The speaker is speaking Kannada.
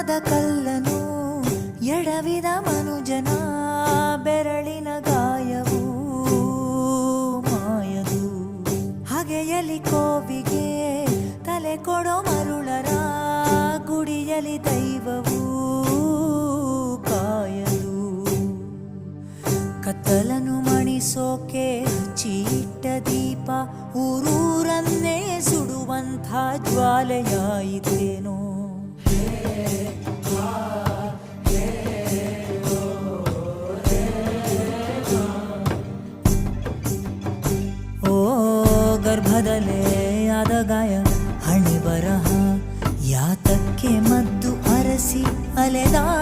ಮನದ ಕಲ್ಲನು ಎಡವಿದ ಮನುಜನ ಬೆರಳಿನ ಗಾಯವು ಮಾಯದು. ಹಗೆಯಲಿ ಕೋವಿಗೆ ತಲೆ ಕೊಡೋ ಮರುಳರ ಗುಡಿಯಲಿ ದೈವವು ಕಾಯದು. ಕತ್ತಲನು ಮಣಿಸೋಕೆ ಹಚ್ಚಿಟ್ಟ ದೀಪ ಊರೂರನ್ನೇ ಸುಡುವಂಥ ಜ್ವಾಲೆಯಾಯಿತೇನೋ. ಓ ಗರ್ಭದಲ್ಲೇ ಆದ ಗಾಯ ಹಣೆ ಬರಹ ಯಾತಕ್ಕೆ ಮದ್ದು ಅರಸಿ ಅಲೆದಾಡ